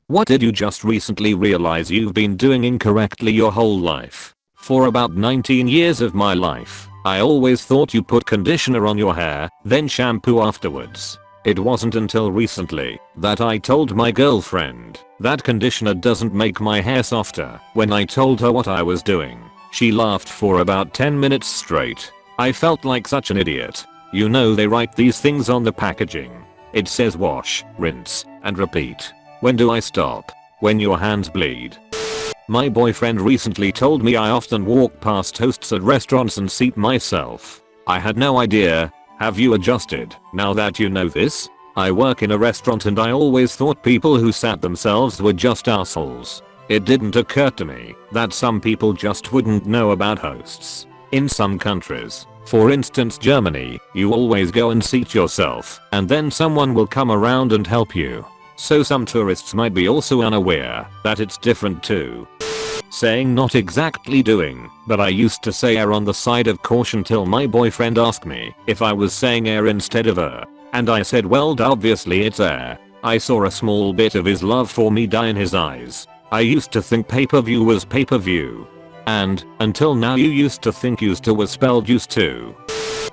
What did you just recently realize you've been doing incorrectly your whole life? For about 19 years of my life, I always thought you put conditioner on your hair, then shampoo afterwards. It wasn't until recently that I told my girlfriend that conditioner doesn't make my hair softer. When I told her what I was doing, she laughed for about 10 minutes straight. I felt like such an idiot. You know they write these things on the packaging. It says wash, rinse, and repeat. When do I stop? When your hands bleed. My boyfriend recently told me I often walk past hosts at restaurants and seat myself. I had no idea. Have you adjusted now that you know this? I work in a restaurant and I always thought people who sat themselves were just assholes. It didn't occur to me that some people just wouldn't know about hosts. In some countries, for instance Germany, you always go and seat yourself and then someone will come around and help you. So some tourists might be also unaware that it's different too. Saying not exactly doing, but I used to say err on the side of caution till my boyfriend asked me if I was saying err instead of and I said well obviously it's err. I saw a small bit of his love for me die in his eyes. I used to think pay-per-view was pay-per-view. And, until now you used to think used to was spelled used to.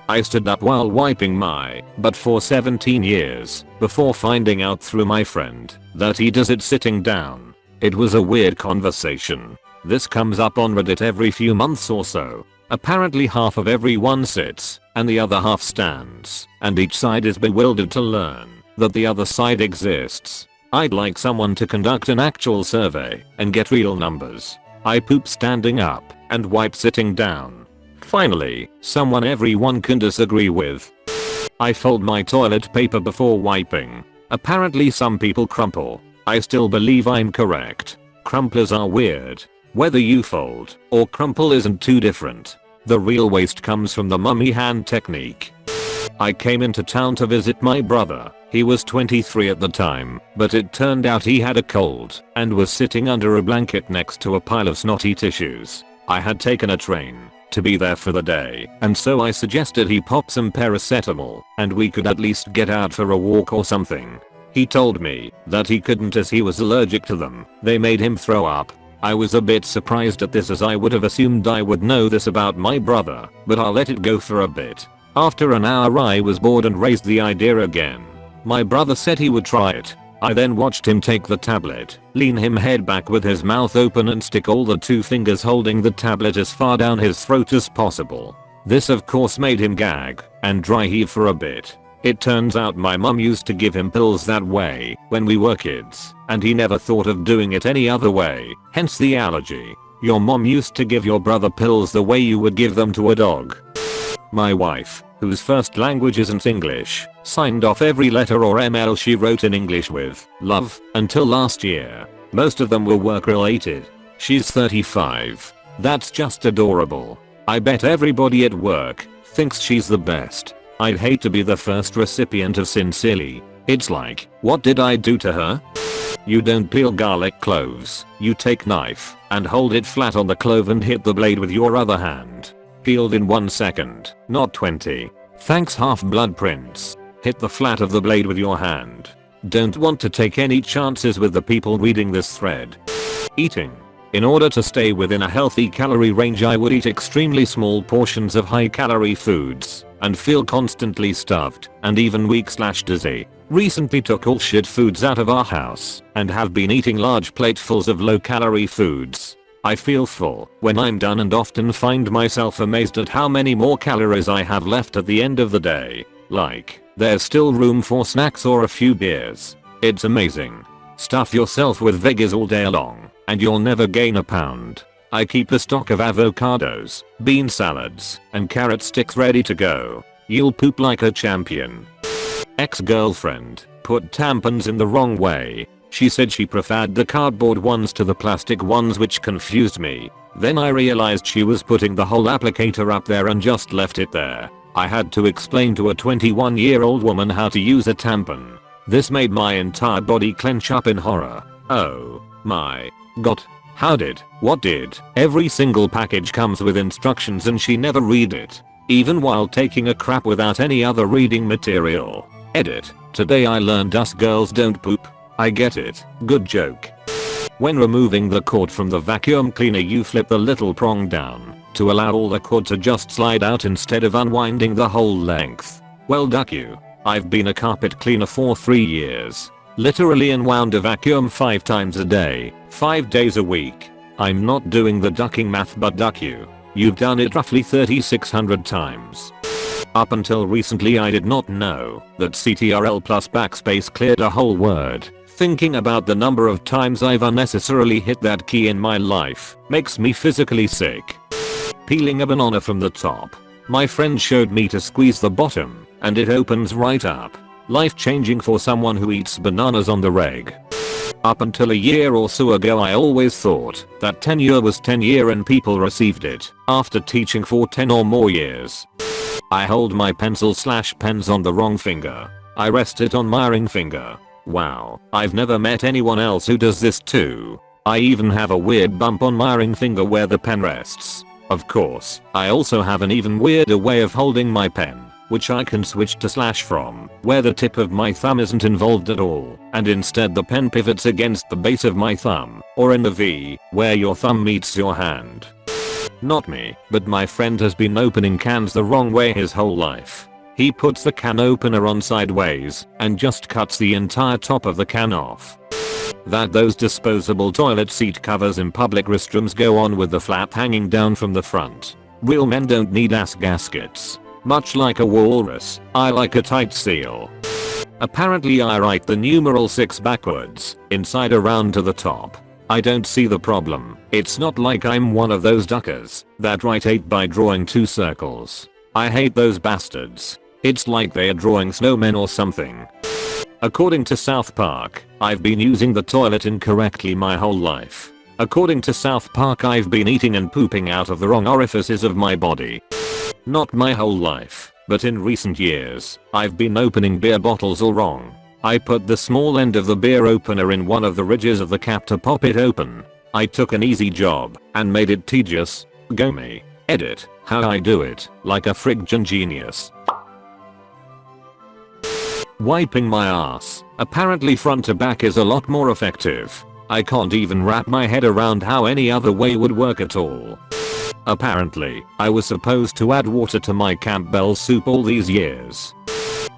I stood up while wiping my butt for 17 years before finding out through my friend that he does it sitting down. It was a weird conversation. This comes up on Reddit every few months or so. Apparently half of everyone sits and the other half stands, and each side is bewildered to learn that the other side exists. I'd like someone to conduct an actual survey and get real numbers. I poop standing up and wipe sitting down. Finally, someone everyone can disagree with. I fold my toilet paper before wiping. Apparently some people crumple. I still believe I'm correct. Crumplers are weird. Whether you fold or crumple isn't too different. The real waste comes from the mummy hand technique. I came into town to visit my brother. He was 23 at the time, but it turned out he had a cold and was sitting under a blanket next to a pile of snotty tissues. I had taken a train to be there for the day, and so I suggested he pop some paracetamol and we could at least get out for a walk or something. He told me that he couldn't as he was allergic to them. They made him throw up. I was a bit surprised at this as I would have assumed I would know this about my brother, but I'll let it go for a bit. After an hour I was bored and raised the idea again. My brother said he would try it. I then watched him take the tablet, lean him head back with his mouth open and stick all the 2 fingers holding the tablet as far down his throat as possible. This of course made him gag and dry heave for a bit. It turns out my mum used to give him pills that way when we were kids, and he never thought of doing it any other way, hence the allergy. Your mom used to give your brother pills the way you would give them to a dog. My wife, whose first language isn't English, signed off every letter or email she wrote in English with love until last year. Most of them were work related. She's 35. That's just adorable. I bet everybody at work thinks she's the best. I'd hate to be the first recipient of sincerely. It's like, what did I do to her? You don't peel garlic cloves. You take knife and hold it flat on the clove and hit the blade with your other hand. Peeled in 1 second, not 20. Thanks Half-Blood Prince. Hit the flat of the blade with your hand. Don't want to take any chances with the people reading this thread. Eating. In order to stay within a healthy calorie range I would eat extremely small portions of high calorie foods and feel constantly stuffed and even weak/dizzy. Recently took all shit foods out of our house and have been eating large platefuls of low calorie foods. I feel full when I'm done and often find myself amazed at how many more calories I have left at the end of the day. Like, there's still room for snacks or a few beers. It's amazing. Stuff yourself with veggies all day long and you'll never gain a pound. I keep a stock of avocados, bean salads, and carrot sticks ready to go. You'll poop like a champion. Ex-girlfriend put tampons in the wrong way. She said she preferred the cardboard ones to the plastic ones, which confused me. Then I realized she was putting the whole applicator up there and just left it there. I had to explain to a 21-year-old woman how to use a tampon. This made my entire body clench up in horror. Oh my god. How did? What did? Every single package comes with instructions and she never read it. Even while taking a crap without any other reading material. Edit. Today I learned us girls don't poop. I get it. Good joke. When removing the cord from the vacuum cleaner, you flip the little prong down to allow all the cord to just slide out instead of unwinding the whole length. Well, duck you. I've been a carpet cleaner for 3 years. Literally unwound a vacuum 5 times a day, 5 days a week. I'm not doing the ducking math, but duck you. You've done it roughly 3,600 times. Up until recently I did not know that CTRL plus backspace cleared a whole word. Thinking about the number of times I've unnecessarily hit that key in my life makes me physically sick. Peeling a banana from the top. My friend showed me to squeeze the bottom and it opens right up. Life changing for someone who eats bananas on the reg. Up until a year or so ago I always thought that tenure was tenure and people received it after teaching for 10 or more years. I hold my pencil/pens on the wrong finger. I rest it on my ring finger. Wow, I've never met anyone else who does this too. I even have a weird bump on my ring finger where the pen rests. Of course, I also have an even weirder way of holding my pen, which I can switch to slash from, where the tip of my thumb isn't involved at all, and instead the pen pivots against the base of my thumb, or in the V, where your thumb meets your hand. Not me, but my friend has been opening cans the wrong way his whole life. He puts the can opener on sideways and just cuts the entire top of the can off. That those disposable toilet seat covers in public restrooms go on with the flap hanging down from the front. Real men don't need ass gaskets. Much like a walrus, I like a tight seal. Apparently I write the numeral 6 backwards, inside around to the top. I don't see the problem. It's not like I'm one of those duckers that write 8 by drawing 2 circles. I hate those bastards. It's like they're drawing snowmen or something. According to South Park, I've been using the toilet incorrectly my whole life. According to South Park, I've been eating and pooping out of the wrong orifices of my body. Not my whole life, but in recent years, I've been opening beer bottles all wrong. I put the small end of the beer opener in one of the ridges of the cap to pop it open. I took an easy job and made it tedious. Go me. Edit. How I do it, like a friggin' genius. Wiping my ass. Apparently front to back is a lot more effective. I can't even wrap my head around how any other way would work at all. Apparently, I was supposed to add water to my Campbell's soup all these years.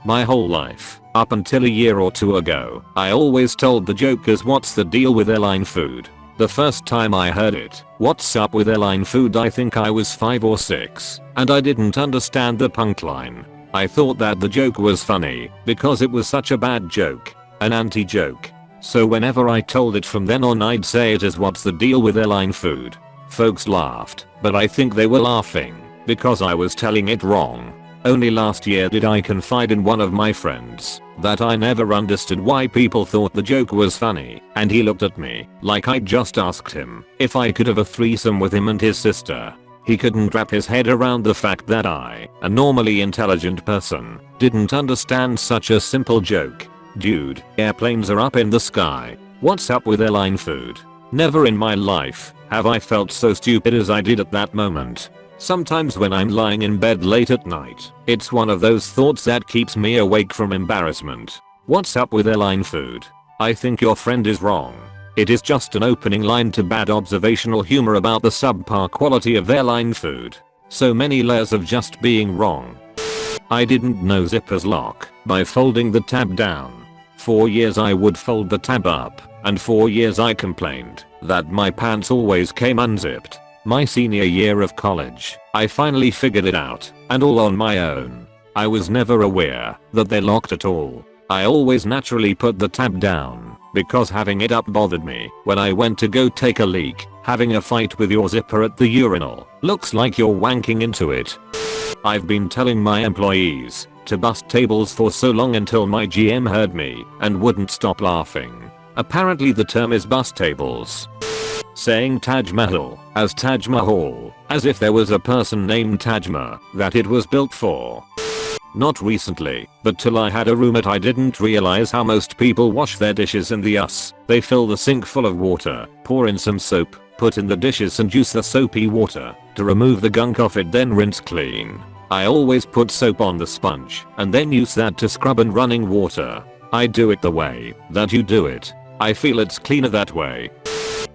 My whole life, up until a year or 2 ago, I always told the jokers what's the deal with airline food. The first time I heard it, what's up with airline food, I think I was 5 or 6, and I didn't understand the punchline. I thought that the joke was funny, because it was such a bad joke. An anti-joke. So whenever I told it from then on I'd say it as what's the deal with airline food. Folks laughed, but I think they were laughing because I was telling it wrong. Only last year did I confide in one of my friends that I never understood why people thought the joke was funny, and he looked at me like I'd just asked him if I could have a threesome with him and his sister. He couldn't wrap his head around the fact that I, a normally intelligent person, didn't understand such a simple joke. Dude, airplanes are up in the sky. What's up with airline food? Never in my life have I felt so stupid as I did at that moment. Sometimes when I'm lying in bed late at night, it's one of those thoughts that keeps me awake from embarrassment. What's up with airline food? I think your friend is wrong. It is just an opening line to bad observational humor about the subpar quality of airline food. So many layers of just being wrong. I didn't know zippers lock by folding the tab down. 4 years I would fold the tab up, and 4 years I complained that my pants always came unzipped. My senior year of college, I finally figured it out, and all on my own. I was never aware that they locked at all. I always naturally put the tab down, because having it up bothered me. When I went to go take a leak, having a fight with your zipper at the urinal looks like you're wanking into it. I've been telling my employees to bust tables for so long until my GM heard me and wouldn't stop laughing. Apparently the term is bust tables. Saying Taj Mahal as Taj Mahal, as if there was a person named Tajma that it was built for. Not recently, but till I had a roommate I didn't realize how most people wash their dishes in the US. They fill the sink full of water, pour in some soap, put in the dishes and use the soapy water to remove the gunk off it, then rinse clean. I always put soap on the sponge and then use that to scrub in running water. I do it the way that you do it. I feel it's cleaner that way.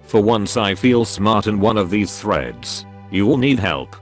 For once I feel smart in one of these threads. You all need help.